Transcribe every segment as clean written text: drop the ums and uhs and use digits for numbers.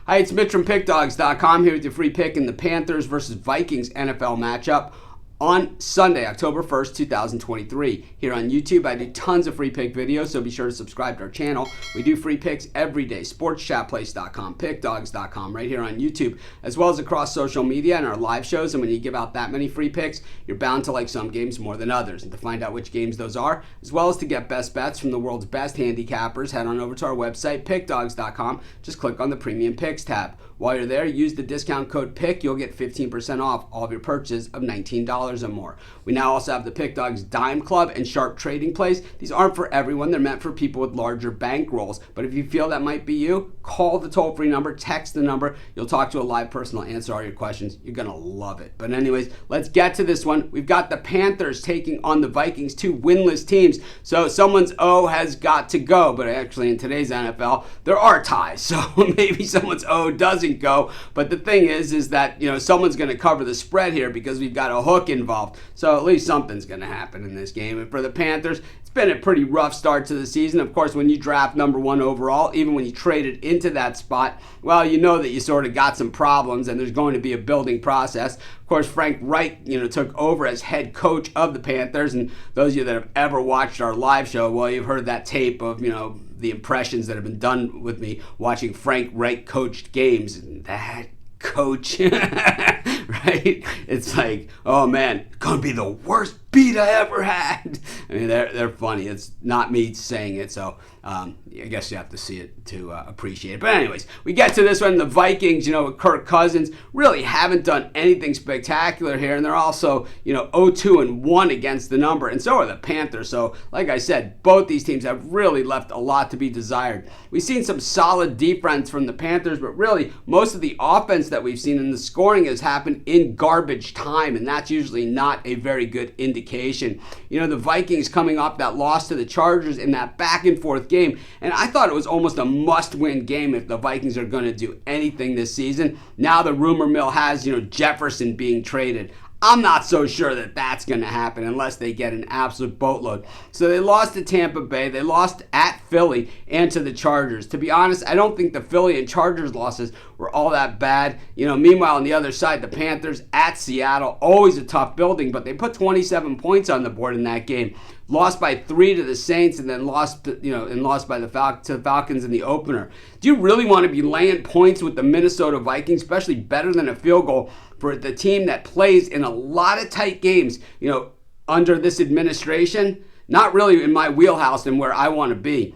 Hi, it's Mitch from Pickdawgz.com here with your free pick in the Panthers versus Vikings NFL matchup on Sunday, October 1st, 2023. Here on YouTube, I do tons of free pick videos, so be sure to subscribe to our channel. We do free picks every day. Sportschatplace.com, Pickdawgz.com, right here on YouTube, as well as across social media and our live shows. And when you give out that many free picks, you're bound to like some games more than others. And to find out which games those are, as well as to get best bets from the world's best handicappers, head on over to our website, Pickdawgz.com. Just click on the Premium Picks tab. While you're there, use the discount code PICK. You'll get 15% off all of your purchases of $19 or more. We now also have the Pick Dawgz Dime Club and Sharp Trading Plays. These aren't for everyone. They're meant for people with larger bankrolls. But if you feel that might be you, call the toll-free number, text the number. You'll talk to a live person. Will answer all your questions. You're going to love it. But anyways, let's get to this one. We've got the Panthers taking on the Vikings, two winless teams. So someone's O has got to go. But actually in today's NFL, there are ties. So maybe someone's O doesn't go. But the thing is that, someone's going to cover the spread here because we've got a hook involved. So at least something's going to happen in this game. And for the Panthers, it's been a pretty rough start to the season. Of course, when you draft number one overall, even when you traded into that spot, well, you know that you sort of got some problems and there's going to be a building process. Of course, Frank Reich, took over as head coach of the Panthers. And those of you that have ever watched our live show, well, you've heard that tape of, the impressions that have been done with me watching Frank Reich coached games. And that coach, right? It's like, oh man, gonna be the worst beat I ever had. I mean, they're funny. It's not me saying it, so I guess you have to see it to appreciate it. But anyways, we get to this one. The Vikings, with Kirk Cousins, really haven't done anything spectacular here, and they're also, 0-2-1 against the number, and so are the Panthers. So, like I said, both these teams have really left a lot to be desired. We've seen some solid defense from the Panthers, but really, most of the offense that we've seen in the scoring has happened in garbage time, and that's usually not a very good indication. The Vikings coming off that loss to the Chargers in that back and forth game, and I thought it was almost a must-win game if the Vikings are going to do anything this season. Now the rumor mill has, Jefferson being traded. I'm not so sure that that's going to happen unless they get an absolute boatload. So they lost to Tampa Bay, they lost at Philly, and to the Chargers. To be honest, I don't think the Philly and Chargers losses were all that bad. Meanwhile, on the other side, the Panthers at Seattle, always a tough building, but they put 27 points on the board in that game. Lost by 3 to the Saints, and then lost by the Falcons in the opener. Do you really want to be laying points with the Minnesota Vikings, especially better than a field goal for the team that plays in a lot of tight games, under this administration? Not really in my wheelhouse and where I want to be.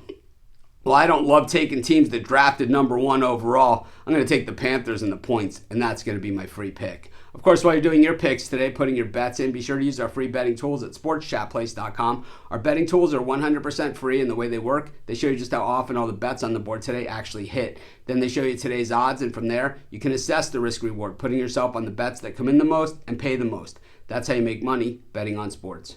Well, I don't love taking teams that drafted number one overall. I'm going to take the Panthers and the points, and that's going to be my free pick. Of course, while you're doing your picks today, putting your bets in, be sure to use our free betting tools at sportschatplace.com. Our betting tools are 100% free, and the way they work, they show you just how often all the bets on the board today actually hit. Then they show you today's odds, and from there, you can assess the risk-reward, putting yourself on the bets that come in the most and pay the most. That's how you make money betting on sports.